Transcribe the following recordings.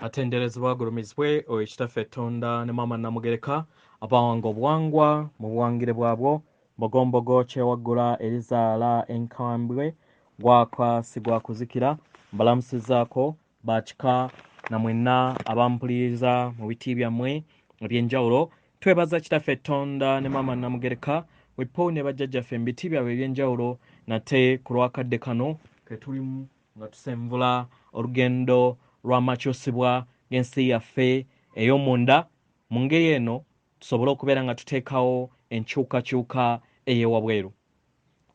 atenderezebwa agulumizibwe ekitaffe Tonda ne Maama Namugereka abawanga obuwangwa mu buwangire bwabwo mbogombogo kyewaggula erizaala enkambwe gwakwasigwa kuzikira mbalamusizaako bakika na mwenna abampuliriza mu biti byammwe eby'enjawulo twebaza kitaffe Tonda ne Maama Namugereka wepo ne bajjajjaffe mu biti byabwe eby'enjawulo nate ku lwakadde kano ketulimu nga tusenvula olugendo lw'amakyusibwa g'ensi yaffe ey'omunda mu ngeri eno tusobole okubeera nga tuteekawo enkyukakyuka ey'ewabweru.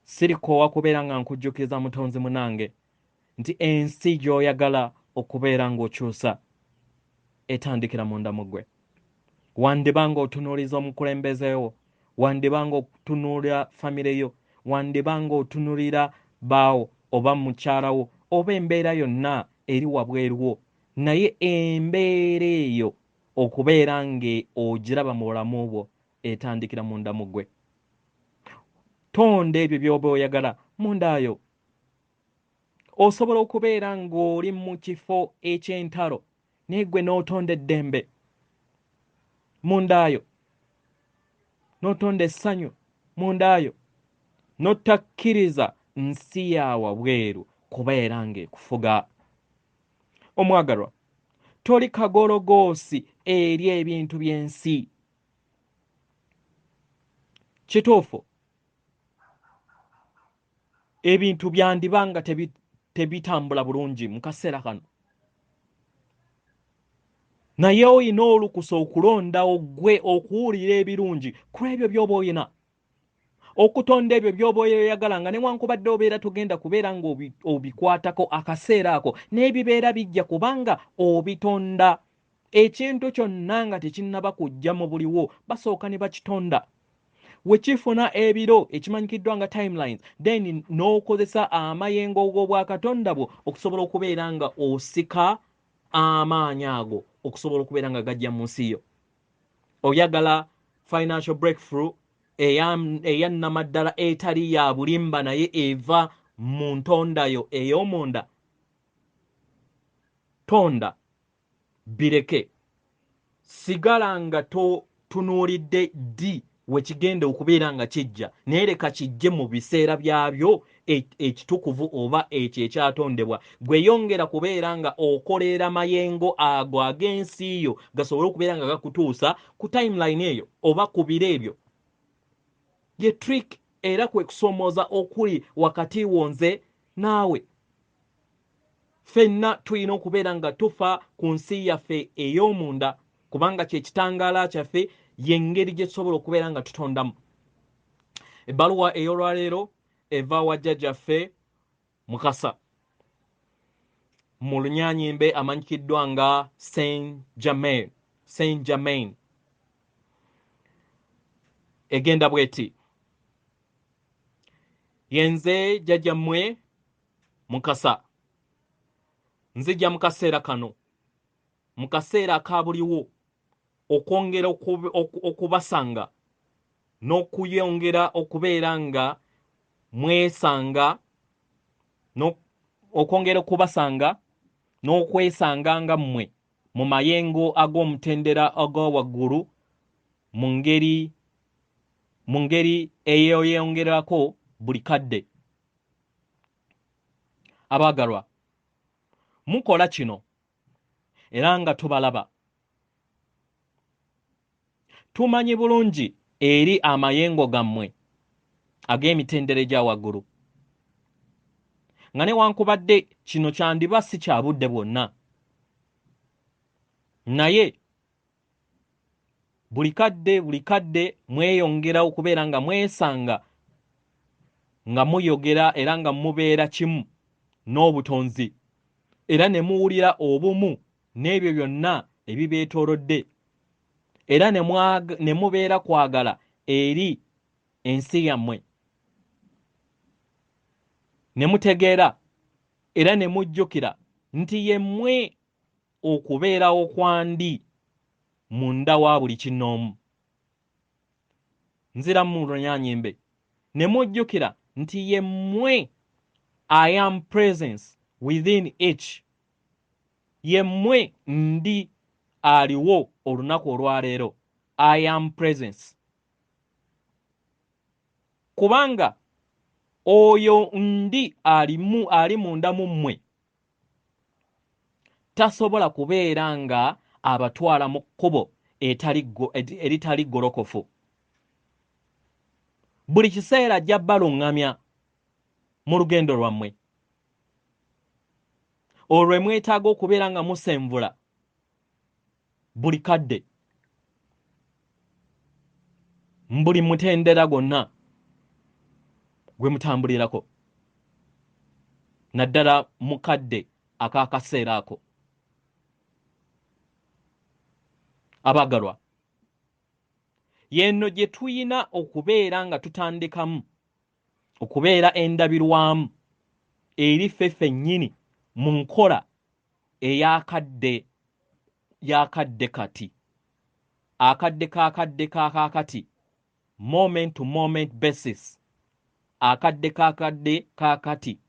Sirikoowa kubeera nga nkujjukiza mutonzi munange nti ensi gy'oyagala okubeera ng'okyusa etandikira munda mu ggwe. Wandiba ng'otunuuliza omukulembezeewo, wandiba ng'otunuulira famire yo, wandiba ng'otunuulira baawo oba mukyalawo oba embeera yonna eri wabweruwo, naye embeera eyo okubeera ng'ogiraba mu bulamu bwo etandikira munda mu ggwe. Tonda ebyo by'oba oyagala mundayo. Osobola okubeera ng'oli mu kifo eky'entalo naye ggwe n'otonda eddembe mundayo, n'otonda essanyu mundayo, n'otakkiriza nsi ya wabweru kubeera ng'ekufuga. Omwagalwa, toli kagologoosi eri ebintu by'ensi. Kituufu ebintu byandibanga tebitambula bulungi mu kaseera kano, naye oyina olukusa okulondawo ggwe okuwulira ebirungi ku ebyo by'oba oyina, okutonda ebyo by'oba oyagala nga newankubadde obeera tugenda kubeera ng'obikwatako akaseera ako n'ebibeera bijja kubanga obitonda. Ekintu kyonna nga tekinnaba kujja mu buliwo basooka ne bakitonda. Wekifuna ebiro ekimanyikiddwa nga timelines, then n'okozesa amayengo g'obwakatonda bwo okusobola okubeera nga osika amaanyi ago okusobola okubeera nga gajja mu nsi yo. Oyagala financial breakthrough eyannamaddala etali ya bulimba naye eva mu ntondayo ey'omunda, tonda bireke. Sigala nga tunuulidde ddi wekigenda okubeera nga kijja, naye leka kijje mu biseera byabyo ekitukuvu oba ekyo ekyatondebwa. Gwe yongera kubeera nga okolera mayengo ago ag'ensi yo gasobole okubeera nga gakutuusa ku timeline eyo oba ku biro ebyo. Ye trick era kwe kusoomooza okuli wakati wonze naawe. Ffenna tulina okubeera nga tufa ku nsi yaffe ey'omunda kubanga kye kitangaala kyaffe y'engeri gye tusobola okubeera nga tutondamu. Ebbaluwa ey'olwaleero eva wa jjajjaffe Mukasa mu lunyaanyimbe amanyikiddwa nga Saint Germain. Egenda bweti: yenze jjajjammwe Mukasa, nzija mu kaseera kano, mu kaseera akabuliwo, okwongera okubasanga n'okuyongera okubeera nga mwesanga, okwongera okubasanga n'okwesanga nga mmwe mu mayengo ag'omutendera ag'owaggulu mu ngeri eyeyongerako buli kadde. Abaagalwa, mukola kino era nga tubalaba. Tumanyi bulungi eri amayengo gammwe ag'emitendera egya waggulu, nga newankubadde kino kyandiba si kya budde bwonna, naye buli kadde mweyongera okubeera nga mwesanga nga muyogera era nga mubeera kimu n'obutonzi, era ne muwulira obumu n'ebyo byonna ebibeetoolodde, era ne mubeera kwagala eri ensi yammwe, ne mutegeera era ne mujjukira nti yemmwe okubeerawo kwandi munda wa buli kinnoomu. Nzira mu lunyaanyimbe ne mujjukira nti yemmwe I am presence within each yemmwe ndi aliwo olunaku olwaleero. I am presence. Kubanga oyo ndi ali munda mu mmwe tasobola kubeera nga abatwala mu kkubo eritali golokofu. Buli kiseera ajja baluŋŋamya mu lugendo lwammwe. Olwe mwetaaga okubeera nga musenvula buli kadde, buli mutendera gonna gwe mutambulirako, naddala mukadde akakaseera ako. Abagalwa, yenno gye tuyina okubeera nga tutandikamu okubeera endabirwamu eri ffe nnyini mu nkola ey'akadde kati, akadde kaakati, moment to moment basis, akadde kaakati.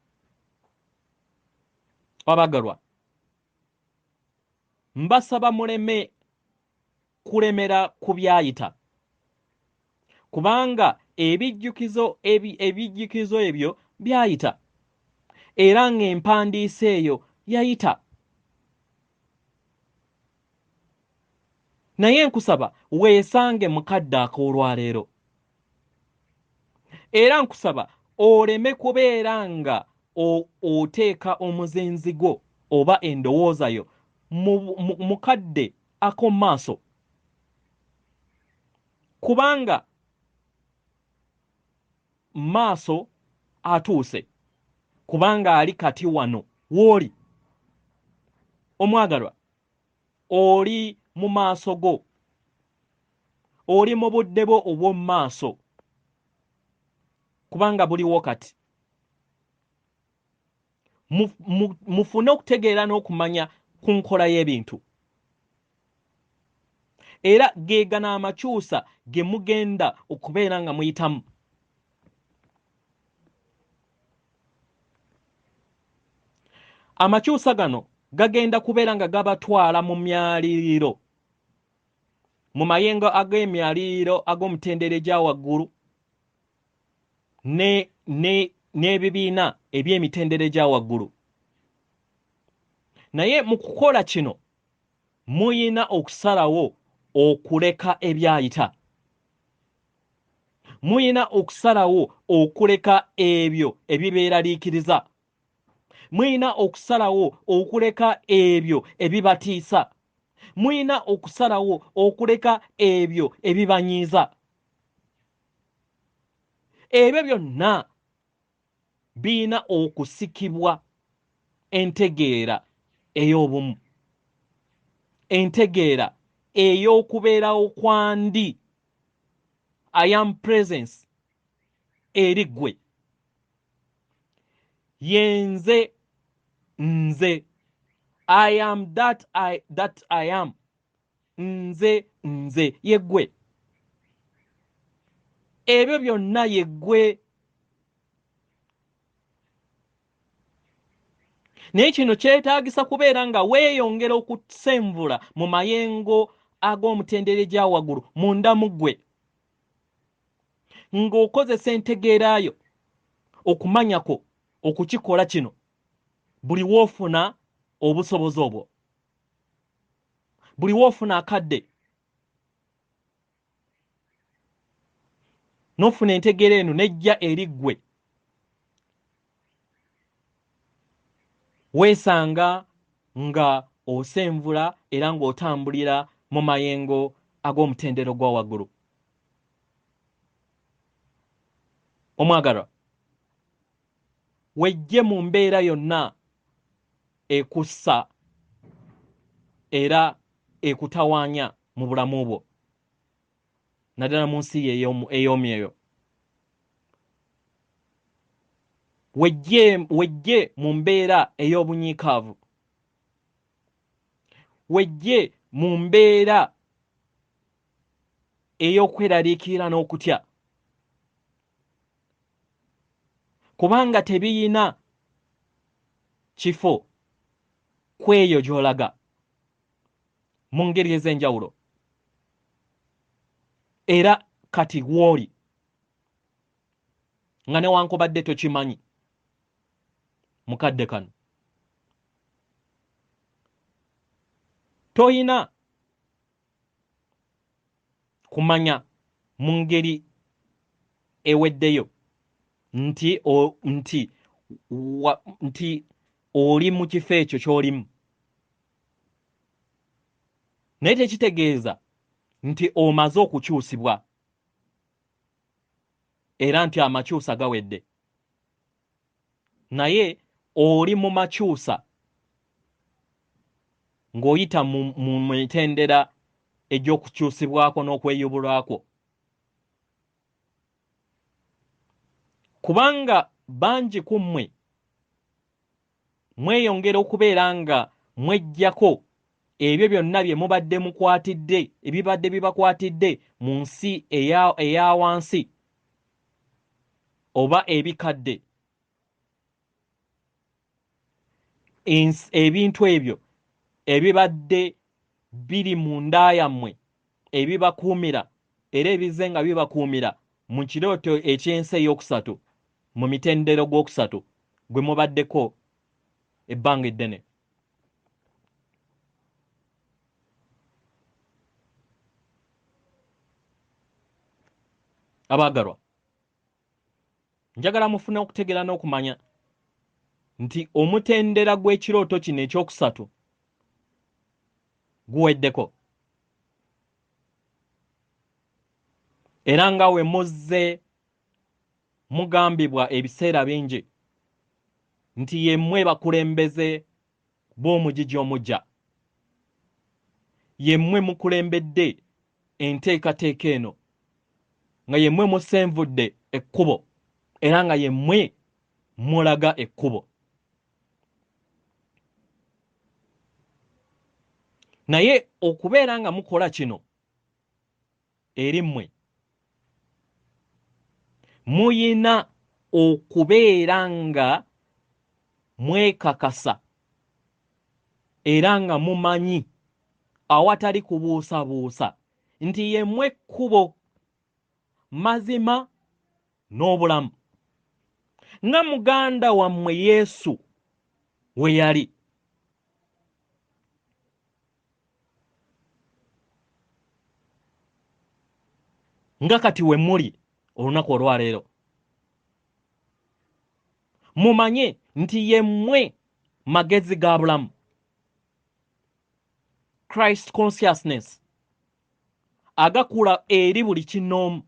Abagalwa, mbasaba muleme kulemera ku byayita, kubanga ebijjukizo ebyo byayita, era ng'empandiisa eyo yayita. Naye nkusaba weesange mukadde ak'olwaleero, era nkusaba oleme kubeera nga oteeka omuzinzi gwo oba endowooza yo mukadde ak'omu maaso, kubanga maaso atuuse, kubanga ali kati wano w'oli. Omwagalwa, oli mu maaso go, oli mu budde bwo obw'omu maaso, kubanga buliwo kati. Mufune okutegeera n'okumanya ku nkola y'ebintu, era geegana amakyusa ge mugenda okubeera nga muyitamu. Amakyusa gano gagenda kubeera nga gabatwala mu myaliriro, mu mayengo ag'emyaliriro ag'omutendera egya waggulu n'ebibiina eby'emitendera egya waggulu. Naye mu kukola kino muyina okusalawo okuleka ebyayita, muyina okusalawo okuleka ebyo ebibeeraliikiriza, muyina okusalawo okuleka ebyo ebibatiisa, muyina okusalawo okuleka ebyo ebibanyiiza. Ebyo byonna biina okusikibwa entegeera ey'obumu, entegeera ey'okubeerawo kwandi I am presence eri ggwe. Yenze nze, I am that I am. Nze yeggwe. Ebyo byonna yeggwe. Naye kino kyetaagisa kubeera nga weeyongera okusenvula mu mayengo ag'omutendera egya waggulu munda mu ggwe, ng'okozesa entegeerayo okumanyako okukikola kino buli woofuna obusobozi obwo, buli woofuna akadde, n'ofuna entegeera eno nejja eri ggwe, weesanga nga osenvula era ng'otambulira mu mayengo ag'omutendero gwa waggulu. Omwagalwa, wejje mu mbeera yonna ekussa era ekutawaanya mu bulamu bwo, naddala mu nsi ey'omyeyo. Wejje mu mbeera ey'obunyiikaavu, wejje mu mbeera ey'okweraliikirira n'okutya, kubanga tebiyina kifo kweyo gy'olaga mu ngeri ez'enjawulo era kati w'oli nga newankubadde tokimanyi mukadde kano toyina kumanya mu ngeri eweddeyo nti oli mu kifo ekyo ky'olimu, naye tekitegeeza nti omaze okukyusibwa era nti amakyusa gawedde, naye oli mu makyusa ng'oyita mu mitendera egy'okukyusibwako n'okweyubulwako. Kubanga bangi ku mmwe mweyongera okubeera nga mweggyako ebyo byonna bye mubadde mukwatidde, ebibadde bibakwatidde mu nsi eya wansi oba ebikadde. Ebintu ebyo ebibadde biri mu nda yammwe ebibakuumira era ebize nga bibakuumira mu kirooto eky'ensi ey'okusatu, mu mitendero gw'okusatu gwe mubaddeko ebbanga eddene. Abaagalwa, njagala mufune okutegeera n'okumanya nti omutendera gw'ekirooto kino ekyokusatu guweddeko, era nga we muzze mugambibwa ebiseera bingi nti yemmwe bakulembeze b'omugigi omujja, yemmwe mukulembedde enteekateeka eno, nga yemmwe musenvudde ekkubo era nga yemmwe mulaga ekkubo. Naye okubeera nga mukola kino eri mmwe, muyina okubeera nga mwekakasa era nga mumanyi awatali kubuusabuusa nti yemmwe kkubo, mazima n'obulamu, nga muganda wammwe Yesu we yali. Nga kati we muli olunaku olwaleero, mumanye nti yemmwe magezi ga bulamu, Christ consciousness, agakula eri buli kinnoomu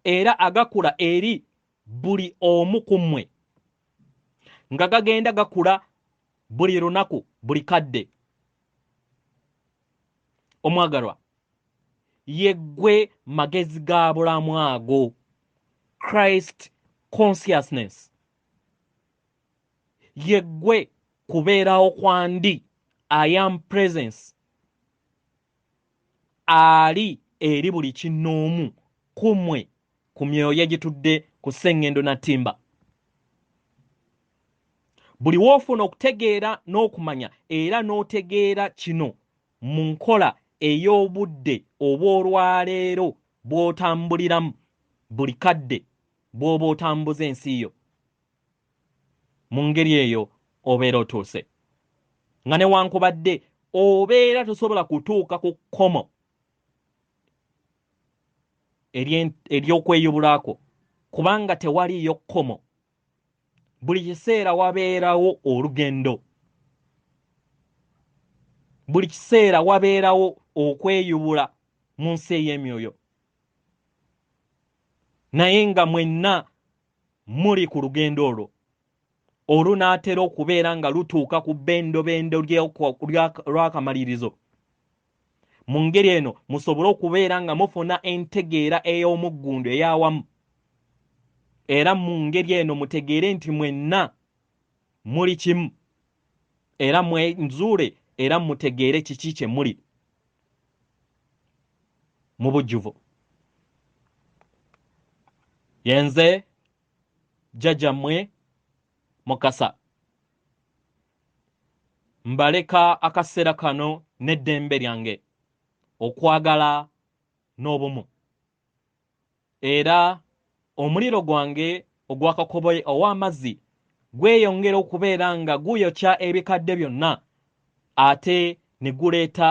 era agakula eri buli omu ku mmwe, nga gagenda gakula buli lunaku, buli kadde. Omwagalwa, yeggwe magezi ga bulamu ago, Christ consciousness, yeggwe kubeerawo kwandi, I am presence, ali eri buli kinnoomu ku mmwe, ku myoyo egitudde ku sseŋŋendo na ttimba. Buli woofuna okutegeera n'okumanya era n'otegeera kino mu nkola ey'obudde obw'olwaleero bw'otambuliramu, buli kadde bw'oba otambuza ensi yo, mu ngeri eyo obeera otuuse. Nga newankubadde obeera tosobola kutuuka ku kkomo ery'okweyubulako, kubanga tewaliiyo kkomo. Buli kiseera wabeerawo olugendo, buli kiseera wabeerawo okweyubula mu nsi ey'emyoyo, naye nga mwenna muli ku lugendo olwo olunaatera okubeera nga lutuuka ku bbendobendo lw'akamalirizo. Mu ngeri eno musobole okubeera nga mufuna entegeera ey'omuggundu ey'awamu, era mu ngeri eno mutegeere nti mwenna muli kimu era mwenzuule era mutegeere kiki kye muli mu bujjuvu. Yenze, 'Jjajja' mmwe, 'Mukasa'. mbaleka akaseera kano n'eddembe lyange okwagala n'obumu era omuliro gwange ogwakakoboye ow'amazzi gweyongera okubeera nga guyokya ebikadde byonna ate ne guleeta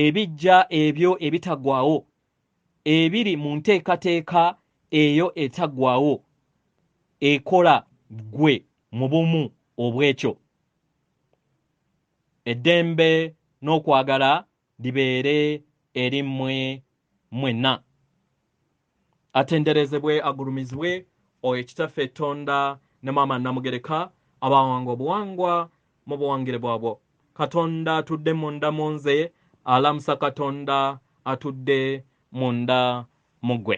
ebijja ebyo ebitagwawo ebiri mu nteekateeka eyo etagwawo ekola gwe mu bumu obwekyo eddembe n'okwagala libeere eri mmwe mwenna atenderezebwe agulumizibwe oyo kitaffe Tonda ne maama Namugereka abawanga obuwangwa mu buwangire bwabwo Katonda atudde munda mu nze alamusa Katonda atudde munda mu ggwe